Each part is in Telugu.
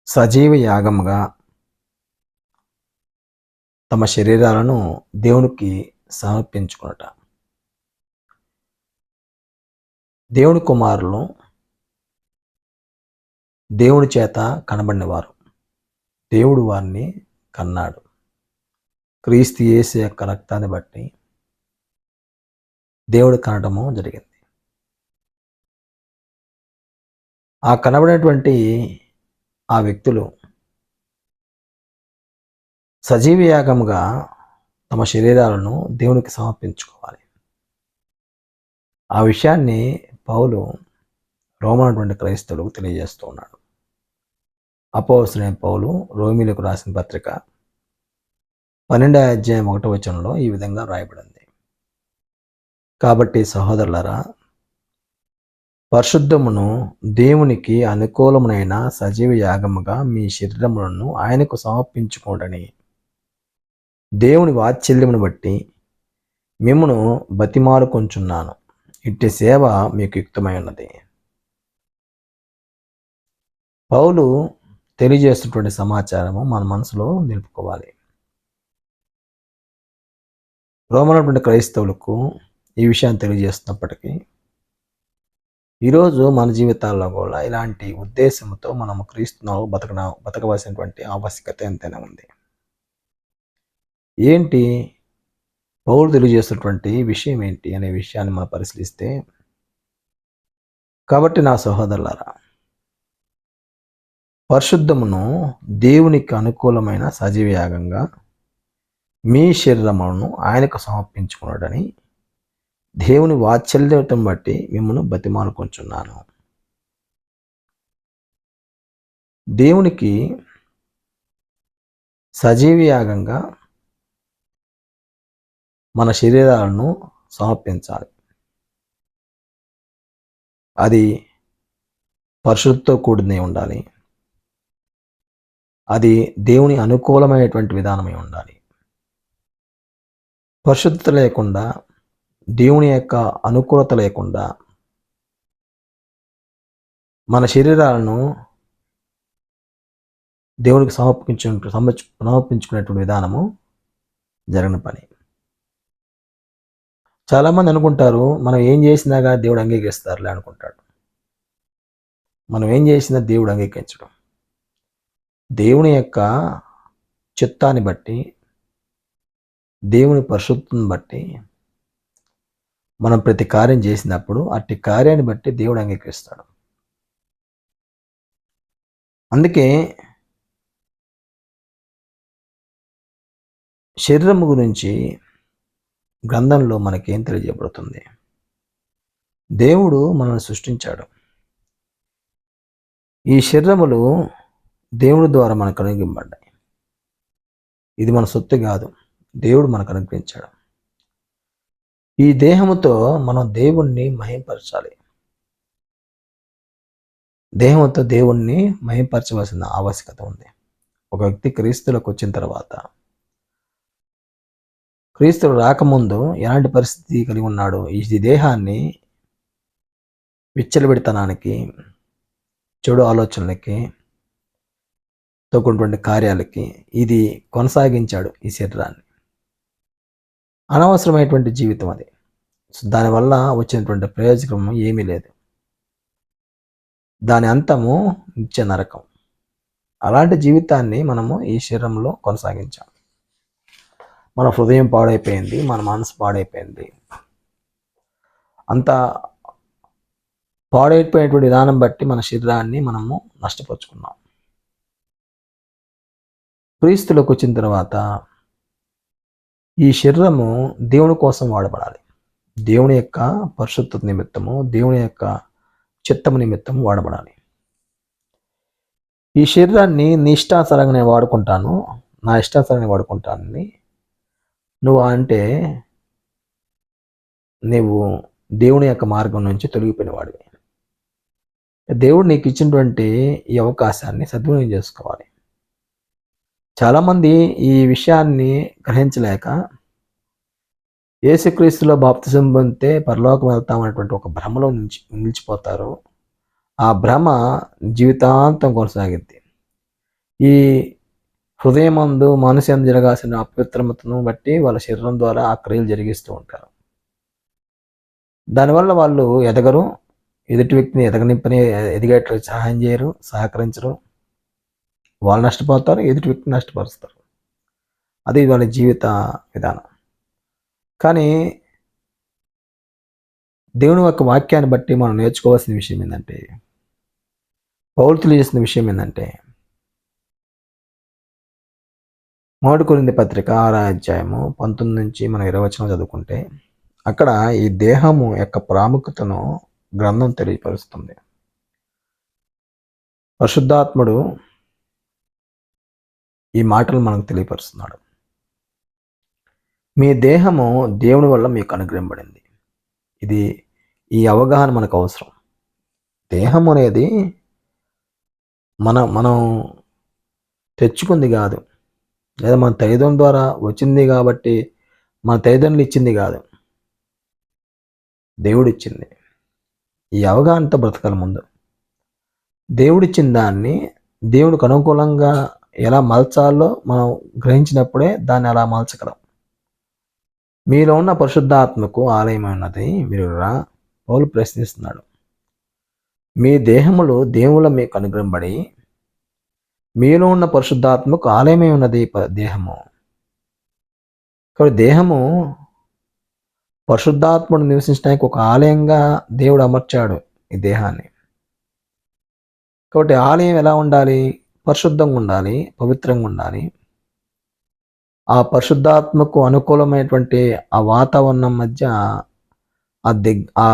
సజీవ యాగముగా తమ శరీరాలను దేవునికి సమర్పించుకున్నట. దేవుని కుమారులు దేవుని చేత కనబడినవారు. దేవుడు వారిని కన్నాడు. క్రీస్తు యేసు యొక్క రక్తాన్ని బట్టి దేవుడు కనడము జరిగింది. ఆ కనబడినటువంటి ఆ వ్యక్తులు సజీవ యాగముగా తమ శరీరాలను దేవునికి సమర్పించుకోవాలి. ఆ విషయాన్ని పౌలు రోమనటువంటి క్రైస్తవులకు తెలియజేస్తూ ఉన్నాడు. అపోస్తలుడైన పౌలు రోమీయులకు రాసిన పత్రిక 12వ అధ్యాయం 1వ వచనంలో ఈ విధంగా వ్రాయబడింది. కాబట్టి సహోదరులారా, పరిశుద్ధమును దేవునికి అనుకూలమునైన సజీవ యాగముగా మీ శరీరములను ఆయనకు సమర్పించుకోండని దేవుని వాత్సల్యమును బట్టి మిమ్మును బతిమాలుకొంచున్నాను. ఇట్టి సేవ మీకు యుక్తమై ఉన్నది. పౌలు తెలియజేస్తున్నటువంటి సమాచారము మన మనసులో నిలుపుకోవాలి. రోమనటువంటి క్రైస్తవులకు ఈ విషయాన్ని తెలియజేస్తున్నప్పటికీ ఈరోజు మన జీవితాల్లో కూడా ఇలాంటి ఉద్దేశంతో మనము క్రీస్తును బతకవలసినటువంటి ఆవశ్యకత ఎంతైనా ఉంది. ఏంటి పౌలు తెలియజేస్తున్నటువంటి విషయం ఏంటి అనే విషయాన్ని మనం పరిశీలిస్తే, కాబట్టి నా సహోదరులారా, పరిశుద్ధమును దేవునికి అనుకూలమైన సజీవ యాగంగా మీ శరీరమును ఆయనకు సమర్పించుకున్నాడని దేవుని వాత్సల్యతను బట్టి మిమ్మల్ని బతిమాలుకొంచున్నాను. దేవునికి సజీవ యాగంగా మన శరీరాలను సమర్పించాలి. అది పరిశుద్ధతో కూడినై ఉండాలి. అది దేవుని అనుకూలమైనటువంటి విధానమై ఉండాలి. పరిశుద్ధత లేకుండా, దేవుని యొక్క అనుకూలత లేకుండా మన శరీరాలను దేవునికి సమర్పించుకునేటువంటి విధానము జరగని పని. చాలామంది అనుకుంటారు, మనం ఏం చేసినా కానీ దేవుడు అంగీకరిస్తారులే అనుకుంటాడు. మనం ఏం చేసినా దేవుడు అంగీకరించడం. దేవుని యొక్క చిత్తాన్ని బట్టి, దేవుని పరిశుద్ధిని బట్టి మనం ప్రతి కార్యం చేసినప్పుడు అట్టి కార్యాన్ని బట్టి దేవుడు అంగీకరిస్తాడు. అందుకే శరీరము గురించి గ్రంథంలో మనకేం తెలియజేయబడుతుంది? దేవుడు మనల్ని సృష్టించాడు. ఈ శరీరములు దేవుడి ద్వారా మనకు అనుగ్రహించబడ్డాయి. ఇది మన సొత్తు కాదు, దేవుడు మనకు అనుగ్రహించాడు. ఈ దేహముతో మనం దేవుణ్ణి మహింపరచాలి. దేహంతో దేవుణ్ణి మహింపరచవలసిన ఆవశ్యకత ఉంది. ఒక వ్యక్తి క్రీస్తులకు వచ్చిన తర్వాత, క్రీస్తులు రాకముందు ఎలాంటి పరిస్థితి కలిగి ఉన్నాడు? ఈ దేహాన్ని విచ్చలవిడితనానికి, చెడు ఆలోచనలకి, తోకున్నటువంటి కార్యాలకి ఇది కొనసాగించాడు. ఈ శరీరాన్ని అనవసరమైనటువంటి జీవితం అది. దానివల్ల వచ్చినటువంటి ప్రయోజనం ఏమీ లేదు. దాని అంతము నిత్య నరకం. అలాంటి జీవితాన్ని మనము ఈ శరీరంలో కొనసాగించాం. మన హృదయం పాడైపోయింది, మన మనసు పాడైపోయింది. అంత పాడైపోయినటువంటి విధానం బట్టి మన శరీరాన్ని మనము నష్టపరుచుకున్నాం. క్రీస్తులోకి వచ్చిన తర్వాత ఈ శరీరము దేవుని కోసం వాడబడాలి. దేవుని యొక్క పరిశుద్ధత నిమిత్తము, దేవుని యొక్క చిత్తము నిమిత్తము వాడబడాలి. ఈ శరీరాన్ని నీ ఇష్టానుసారంగా నేను వాడుకుంటాను, నా ఇష్టానుసారంగా వాడుకుంటానని నువ్వు అంటే నీవు దేవుని యొక్క మార్గం నుంచి తొలగిపోయిన వాడివి. దేవుడు నీకు ఇచ్చినటువంటి ఈ అవకాశాన్ని సద్వినియోగం చేసుకోవాలి. చాలామంది ఈ విషయాన్ని గ్రహించలేక యేసుక్రీస్తులో బాప్తిసం పొందితే పరలోకం వెళ్తామనేటువంటి ఒక భ్రమలో నిలిచిపోతారు. ఆ భ్రమ జీవితాంతం కొనసాగింది. ఈ హృదయమందు మనసు జరగాల్సిన అపవిత్రతను బట్టి వాళ్ళ శరీరం ద్వారా ఆ క్రియలు జరిగిస్తూ ఉంటారు. దానివల్ల వాళ్ళు ఎదగరు, ఎదుటి వ్యక్తిని ఎదిగేట్లు సహాయం చేయరు, సహకరించరు. వాళ్ళు నష్టపోతారు, ఎదుటి వ్యక్తిని నష్టపరుస్తారు. అది వాళ్ళ జీవిత విధానం. కానీ దేవుని యొక్క వాక్యాన్ని బట్టి మనం నేర్చుకోవాల్సిన విషయం ఏంటంటే, పౌలు తెలియజేసిన విషయం ఏంటంటే, 1 కొరింథీ పత్రిక 6వ అధ్యాయము 19 నుంచి మనం 20 వచనం చదువుకుంటే, అక్కడ ఈ దేహము యొక్క ప్రాముఖ్యతను గ్రంథం తెలియపరుస్తుంది. పరిశుద్ధాత్ముడు ఈ మాటలు మనకు తెలియపరుస్తున్నాడు. మీ దేహము దేవుని వల్ల మీకు అనుగ్రహింపబడింది. ఈ అవగాహన మనకు అవసరం. దేహం అనేది మనం తెచ్చుకుంది కాదు, లేదా మన తల్లిదండ్రుల ద్వారా వచ్చింది కాబట్టి మన తల్లిదండ్రులు ఇచ్చింది కాదు, దేవుడిచ్చింది. ఈ అవగాహనతో బ్రతకాలి. ముందు దేవుడిచ్చిన దాన్ని దేవుడికి అనుకూలంగా ఎలా మలచాలో మనం గ్రహించినప్పుడే దాన్ని అలా మలచగలం. మీలో ఉన్న పరిశుద్ధాత్మకు ఆలయం ఉన్నది మీరు పౌలు ప్రశ్నిస్తున్నాడు. మీ దేహములు దేవుళ్ళ మీకు అనుగ్రహింపబడి మీలో ఉన్న పరిశుద్ధాత్మకు ఆలయమై ఉన్నది దేహము. కాబట్టి దేహము పరిశుద్ధాత్మను నివసించడానికి ఒక ఆలయంగా దేవుడు అమర్చాడు ఈ దేహాన్ని. కాబట్టి ఆలయం ఎలా ఉండాలి? పరిశుద్ధంగా ఉండాలి, పవిత్రంగా ఉండాలి. ఆ పరిశుద్ధాత్మకు అనుకూలమైనటువంటి ఆ వాతావరణం మధ్య ఆ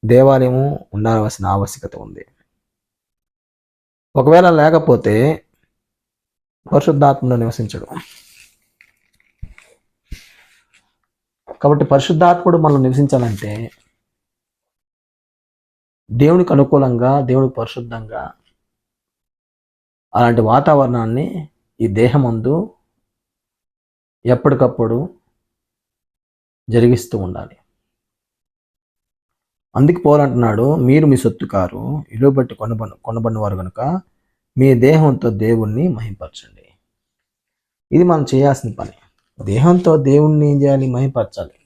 దేవాలయము ఉండాల్సిన ఆవశ్యకత ఉంది. ఒకవేళ లేకపోతే పరిశుద్ధాత్మలో నివసించడు. కాబట్టి పరిశుద్ధాత్ముడు మనం నివసించాలంటే దేవునికి అనుకూలంగా, దేవునికి పరిశుద్ధంగా అలాంటి వాతావరణాన్ని ఈ దేహమందు ఎప్పటికప్పుడు జరిగిస్తూ ఉండాలి. అందుకు పౌలు అంటున్నాడు, మీరు మీ సొత్తు కారు, విలువ బట్టి కొనబడిన వారు కనుక మీ దేహంతో దేవుణ్ణి మహింపరచండి. ఇది మనం చేయాల్సిన పని. దేహంతో దేవుణ్ణి ఏం చేయాలి? మహింపరచాలి.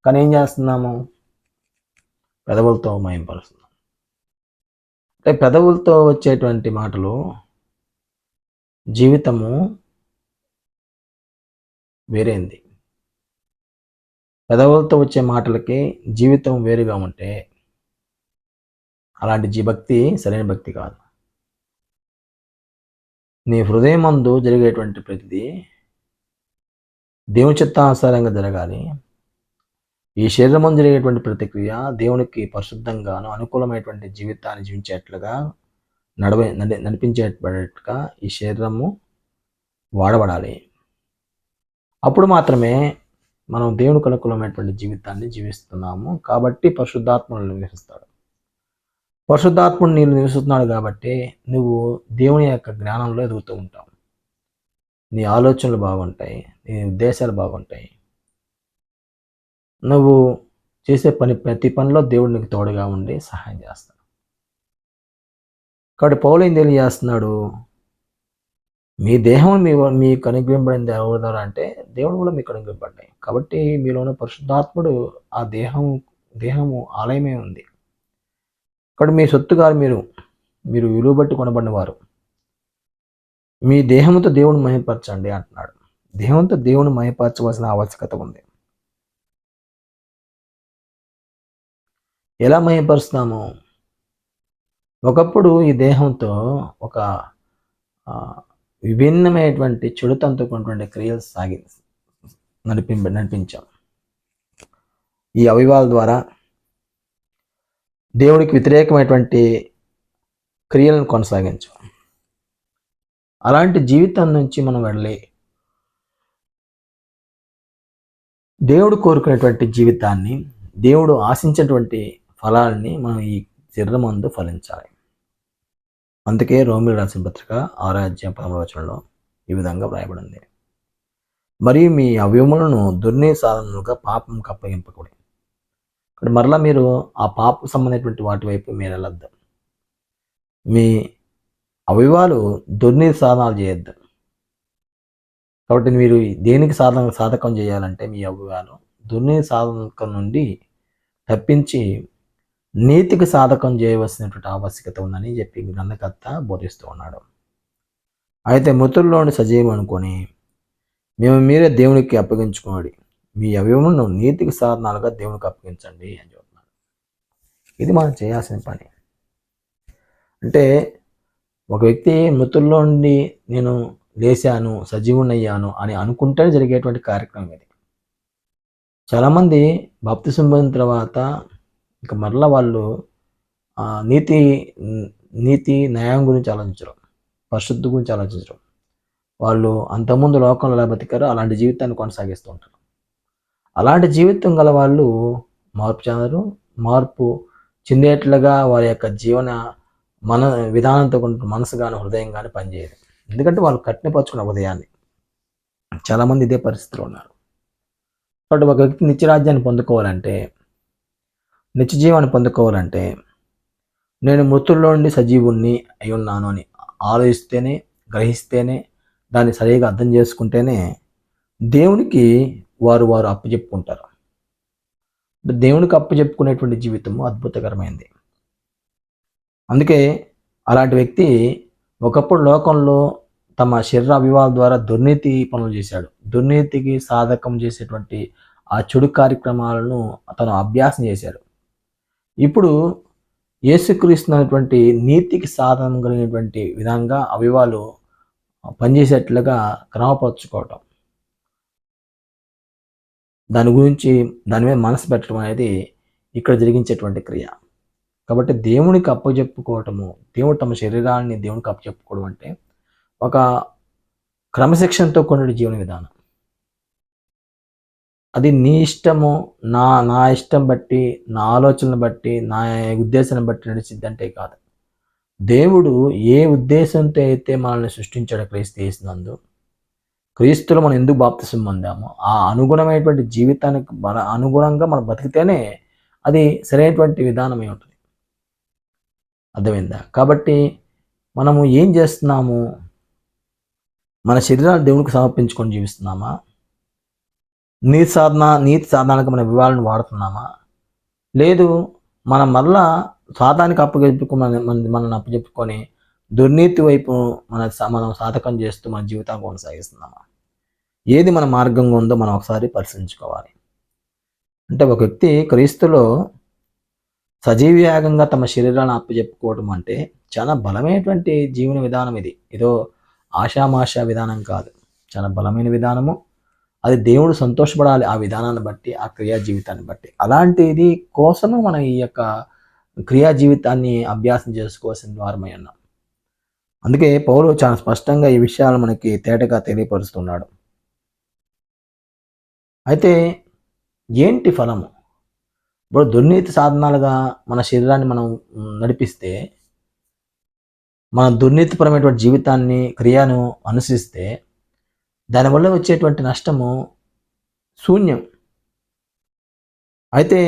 కానీ ఏం చేస్తున్నాము? పెదవులతో మహింపరుస్తున్నాం. అంటే పెదవులతో వచ్చేటువంటి మాటలు జీవితము వేరేంది. పెదవులతో వచ్చే మాటలకి జీవితం వేరుగా ఉంటే అలాంటి భక్తి సరైన భక్తి కాదు. నీ హృదయమందు జరిగేటువంటి ప్రతిదీ దేవుని చిత్తానుసారంగా జరగాలి. ఈ శరీరం జరిగేటువంటి ప్రతిక్రియ దేవునికి పరిశుద్ధంగాను అనుకూలమైనటువంటి జీవితాన్ని జీవించేట్లుగా నడిపించేటట్టుగా ఈ శరీరము వాడబడాలి. అప్పుడు మాత్రమే మనం దేవునికి అనుకూలమైనటువంటి జీవితాన్ని జీవిస్తున్నాము. కాబట్టి పరిశుద్ధాత్మను నివసిస్తాడు. పరిశుద్ధాత్ముడు నీళ్ళు నివసిస్తున్నాడు కాబట్టి నువ్వు దేవుని యొక్క జ్ఞానంలో ఎదుగుతూ ఉంటావు. నీ ఆలోచనలు బాగుంటాయి, నీ ఉద్దేశాలు బాగుంటాయి. నువ్వు చేసే ప్రతి పనిలో దేవుడు నీకు తోడుగా ఉండి సహాయం చేస్తాడు. కాబట్టి పౌలు ఏం తెలియజేస్తున్నాడు? మీ దేహం మీకు అనుగ్రహింపబడింది ఎవరి ద్వారా అంటే దేవుడు కూడా మీకు అనుగ్రహింపబడ్డాయి. కాబట్టి మీలో ఉన్న పరిశుద్ధాత్ముడు ఆ దేహము ఆలయమే ఉంది. కాబట్టి మీ సొత్తుగా మీరు విలువ బట్టి కొనబడిన వారు. మీ దేహంతో దేవుని మహిమపరచండి అంటున్నాడు. దేహంతో దేవుని మహిమపరచవలసిన ఆవశ్యకత ఉంది. ఎలా మహిమపరుస్తాము? ఒకప్పుడు ఈ దేహంతో ఒక విభిన్నమైనటువంటి చెడుతంతుకున్నటువంటి క్రియలు నడిపించాం. ఈ అవయవాల ద్వారా దేవుడికి వ్యతిరేకమైనటువంటి క్రియలను కొనసాగించాం. అలాంటి జీవితం నుంచి మనం వెళ్ళి దేవుడు కోరుకునేటువంటి జీవితాన్ని, దేవుడు ఆశించేటువంటి ఫలాల్ని మనం ఈ శరీరమందు ఫలించాలి. అందుకే రోమీయులకు రాసిన పత్రిక 6వ అధ్యాయం 11వ వచనంలో ఈ విధంగా వ్రాయబడింది. మరియు మీ అవయవములను దుర్నీ సాధనలుగా పాపంకు అప్పగింపకూడదు. ఇక్కడ మరలా మీరు ఆ పాపకు సంబంధించినటువంటి వాటి వైపు మీరు వెళ్ళొద్దు. మీ అవయవాలు దుర్నీతి సాధనాలు చేయొద్దు. కాబట్టి మీరు దేనికి సాధకం చేయాలంటే మీ అవయవాలు దుర్నీతి సాధకం నుండి తప్పించి నీతికి సాధకం చేయవలసినటువంటి ఆవశ్యకత ఉందని చెప్పి గ్రంథకర్త బోధిస్తూ ఉన్నాడు. అయితే మృతుల్లోని సజీవం అనుకొని మీరే దేవునికి అప్పగించుకోండి, మీ అవయవములను నీతికి సాధనాలుగా దేవునికి అప్పగించండి అని చెప్తున్నాడు. ఇది మనం చేయాల్సిన పని. అంటే ఒక వ్యక్తి మృతుల్లో నుండి నేను లేచాను, సజీవునయ్యాను అని అనుకుంటేనే జరిగేటువంటి కార్యక్రమం ఇది. చాలామంది బాప్తిసం పొందిన తర్వాత ఇక మరలా వాళ్ళు నీతి నీతి న్యాయం గురించి ఆలోచించరు, పరిశుద్ధి గురించి ఆలోచించరు. వాళ్ళు అంతకుముందు లోకంలో ఎలా బతికారో అలాంటి జీవితాన్ని కొనసాగిస్తూ ఉంటారు. అలాంటి జీవితం గల వాళ్ళు మార్పు చెందరు. మార్పు చెందేట్లుగా వారి యొక్క జీవన విధానంతో మనసు కానీ హృదయం కానీ పనిచేయదు. ఎందుకంటే వాళ్ళు కఠినపరుచుకున్న హృదయాన్ని. చాలామంది ఇదే పరిస్థితిలో ఉన్నారు. కాబట్టి ఒక వ్యక్తి నిత్యరాజ్యాన్ని పొందుకోవాలంటే, నిత్య జీవాన్ని పొందుకోవాలంటే నేను మృతుల్లో నుండి సజీవుణ్ణి అయి ఉన్నాను అని ఆలోచిస్తేనే, గ్రహిస్తేనే, దాన్ని సరిగా అర్థం చేసుకుంటేనే దేవునికి వారు అప్పచెప్పుకుంటారు. దేవునికి అప్పచెప్పుకునేటువంటి జీవితము అద్భుతకరమైంది. అందుకే అలాంటి వ్యక్తి ఒకప్పుడు లోకంలో తమ శరీర అభివాల ద్వారా దుర్నీతి పనులు చేశాడు. దుర్నీతికి సాధకం చేసేటువంటి ఆ చెడు కార్యక్రమాలను అతను అభ్యాసం చేశాడు. ఇప్పుడు యేసుక్రీస్తు అనేటువంటి నీతికి సాధనం కలిగినటువంటి విధంగా అవివాలు పనిచేసేట్లుగా క్రమపరుచుకోవటం, దాని మీద మనసు పెట్టడం అనేది ఇక్కడ జరిగించేటువంటి క్రియ. కాబట్టి దేవునికి అప్పచెప్పుకోవటము, దేవుడు తమ శరీరాన్ని దేవునికి అప్పచెప్పుకోవడం అంటే ఒక క్రమశిక్షణతో కూడిన జీవన విధానం. అది నీ ఇష్టము, నా ఇష్టం బట్టి, నా ఆలోచనను బట్టి, నా ఉద్దేశాన్ని బట్టి నడిచిద్దంటే కాదు. దేవుడు ఏ ఉద్దేశంతో అయితే మనల్ని సృష్టించాడు క్రీస్తు యేసునందు, క్రీస్తులో మనం ఎందుకు బాప్తిసం పొందామో ఆ అనుగుణమైనటువంటి జీవితానికి అనుగుణంగా మనం బతికితేనే అది సరైనటువంటి విధానమై ఉంటుంది. అర్థమైందా? కాబట్టి మనము ఏం చేస్తున్నాము? మన శరీరాన్ని దేవునికి సమర్పించుకొని జీవిస్తున్నామా? నీతి సాధనాలకు మన వివాహాలను వాడుతున్నామా? లేదు, మనం మరలా సాధానికి మనల్ని అప్పచెప్పుకొని దుర్నీతి వైపు మనం సాధకం చేస్తూ మన జీవితాన్ని కొనసాగిస్తున్నామా? ఏది మన మార్గంగా ఉందో మనం ఒకసారి పరిశీలించుకోవాలి. అంటే ఒక వ్యక్తి క్రీస్తులో సజీవయాగంగా తమ శరీరాన్ని అప్పచెప్పుకోవడం అంటే చాలా బలమైనటువంటి జీవన విధానం. ఇది ఏదో ఆషామాషా విధానం కాదు, చాలా బలమైన విధానము. అది దేవుడు సంతోషపడాలి ఆ విధానాన్ని బట్టి, ఆ క్రియా జీవితాన్ని బట్టి. అలాంటిది కోసము మనం ఈ యొక్క క్రియా జీవితాన్ని అభ్యాసం చేసుకోవాల్సిన వారమై ఉన్నాం. అందుకే పౌలు చాలా స్పష్టంగా ఈ విషయాలు మనకి తేటగా తెలియపరుస్తున్నాడు. అయితే ఏంటి ఫలము? ఇప్పుడు దుర్నీతి సాధనాలుగా మన శరీరాన్ని మనం నడిపిస్తే, మన దుర్నీతిపరమైనటువంటి జీవితాన్ని, క్రియను అనుసరిస్తే దానివల్ల వచ్చేటువంటి నష్టము శూన్యం. అయితే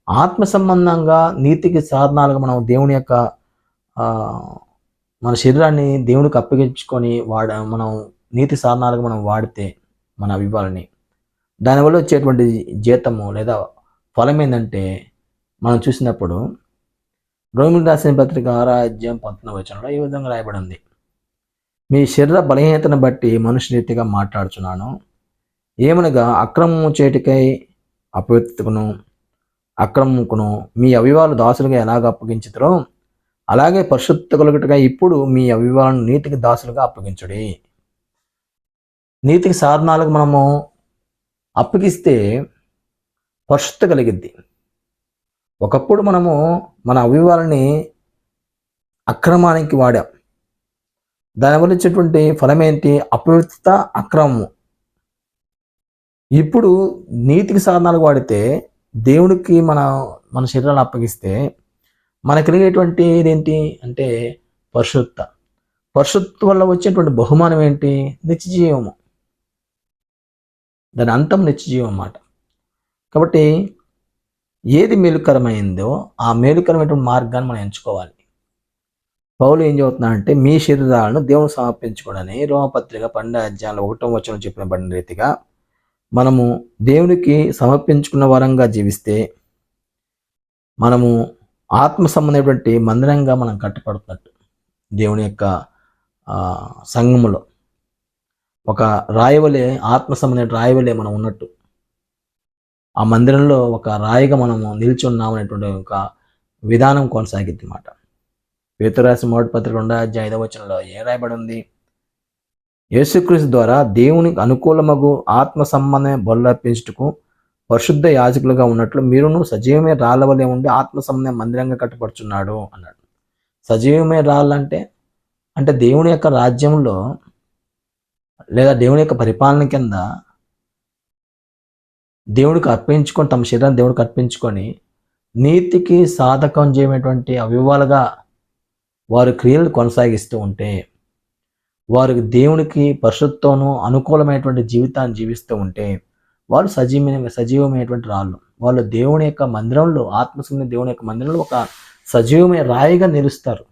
ఆత్మ సంబంధంగా నీతికి సాధనాలుగా మనం దేవుని యొక్క మన శరీరాన్ని దేవునికి అప్పగించుకొని మనం నీతి సాధనాలుగా మనం వాడితే మన అభివాలని, దానివల్ల వచ్చేటువంటి జీతము లేదా ఫలం ఏంటంటే మనం చూసినప్పుడు రోమిలకు రాసిన పత్రిక 6:19 ఈ విధంగా రాయబడి ఉంది. మీ శరీర బలహీనతను బట్టి మనుష్య రీతిగా మాట్లాడుచున్నాను. ఏమనగా అక్రమము చేటికై అపవిత్రతకును అక్రమముకును మీ అవివాలు దాసులుగా ఎలాగ అప్పగించుతారో అలాగే పరిశుద్ధ కలుగుటగా ఇప్పుడు మీ అవివాలను నీతికి దాసులుగా అప్పగించుడి. నీతికి సాధనాలకు మనము అప్పగిస్తే పరిశుద్ధ కలిగిద్ది. ఒకప్పుడు మనము మన అవివాలని అక్రమానికి వాడాం. దానివల్ల వచ్చేటువంటి ఫలం ఏంటి? అపవిత్రత, అక్రమము. ఇప్పుడు నీతికి సాధనాలకు వాడితే, దేవుడికి మన శరీరాన్ని అప్పగిస్తే మనకు కలిగేటువంటి ఇదేంటి అంటే పరిశుద్ధ వల్ల వచ్చేటువంటి బహుమానం ఏంటి? నిత్యజీవము. దాని అంతం నిత్యజీవం అన్నమాట. కాబట్టి ఏది మేలుకరమైందో ఆ మేలుకరమైనటువంటి మార్గాన్ని మనం ఎంచుకోవాలి. పౌలు ఏం చెబుతున్నాడంటే మీ శరీరాలను దేవునికి సమర్పించుకోడని రోమపత్రిక 12 అధ్యాయంలో 1వ వచనం చెప్పినబడిన రీతిగా మనము దేవునికి సమర్పించుకున్న వరంగా జీవిస్తే మనము ఆత్మ సంబంధమైనటువంటి మందిరంగా మనం కట్టపడుతున్నట్టు. దేవుని యొక్క సంఘములో ఒక రాయవలే, ఆత్మ సంబంధమైన రాయవలే మనం ఉన్నట్టు. ఆ మందిరంలో ఒక రాయిగా మనము నిలిచి ఉన్నాం అనేటువంటి ఒక విధానం కొనసాగిద్ది మాట. పేతురు రాసిన 1 పత్రిక 2 అధ్యాయం 5వ వచనంలో ఏం రాయబడి ఉంది? యేసుక్రీస్తు ద్వారా దేవునికి అనుకూలమగు ఆత్మ సంబంధమైన బలులు అర్పించుటకు పరిశుద్ధ యాజకులుగా ఉన్నట్లు మీరును సజీవమే రాళ్ళవలే ఉండి ఆత్మ సంబంధం మందిరంగా కట్టపడుచున్నాడు అన్నాడు. సజీవమే రాళ్ళంటే అంటే దేవుని యొక్క రాజ్యంలో లేదా దేవుని యొక్క పరిపాలన కింద దేవుడికి అర్పించుకొని, తమ శరీరాన్ని దేవుడికి అర్పించుకొని నీతికి సాధకం చేయటువంటి అవయవాలుగా వారి క్రియలు కొనసాగిస్తూ ఉంటే, వారికి దేవునికి పరిశుద్ధతోనూ అనుకూలమైనటువంటి జీవితాన్ని జీవిస్తూ ఉంటే వాళ్ళు సజీవమైనటువంటి రాళ్ళు. వాళ్ళు దేవుని యొక్క మందిరంలో, ఆత్మసంబంధ దేవుని యొక్క మందిరంలో ఒక సజీవమైన రాయిగా నిలుస్తారు.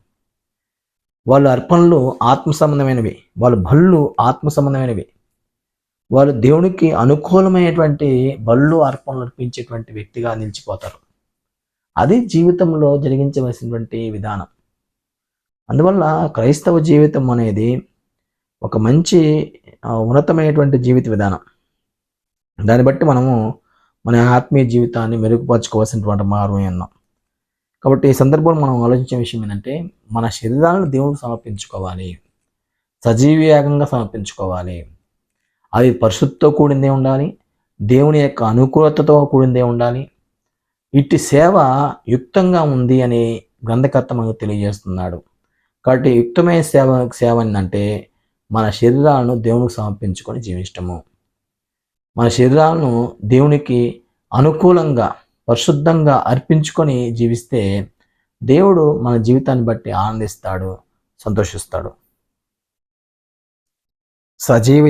వాళ్ళ అర్పణలు ఆత్మ సంబంధమైనవి, వాళ్ళ బళ్ళు ఆత్మ సంబంధమైనవి. వాళ్ళు దేవునికి అనుకూలమైనటువంటి బళ్ళు అర్పణలు అర్పించేటువంటి వ్యక్తిగా నిలిచిపోతారు. అది జీవితంలో జరిగించవలసినటువంటి విధానం. అందువల్ల క్రైస్తవ జీవితం అనేది ఒక మంచి ఉన్నతమైనటువంటి జీవిత విధానం. దాన్ని బట్టి మనము మన ఆత్మీయ జీవితాన్ని మెరుగుపరచుకోవాల్సినటువంటి మార్గం ఉన్నాం. కాబట్టి ఈ సందర్భంలో మనం ఆలోచించే విషయం ఏంటంటే, మన శరీరాలను దేవునికి సమర్పించుకోవాలి, సజీవయాగంగా సమర్పించుకోవాలి. అది పరిశుద్ధతో కూడిందే ఉండాలి, దేవుని యొక్క అనుకూలతతో కూడిందే ఉండాలి. ఇట్టి సేవ యుక్తంగా ఉంది అని గ్రంథకర్త మనకు తెలియజేస్తున్నాడు. కాబట్టి యుక్తమైన సేవ ఏంటంటే మన శరీరాలను దేవునికి సమర్పించుకొని జీవించటము. మన శరీరాలను దేవునికి అనుకూలంగా పరిశుద్ధంగా అర్పించుకొని జీవిస్తే దేవుడు మన జీవితాన్ని బట్టి ఆనందిస్తాడు, సంతోషిస్తాడు. సజీవ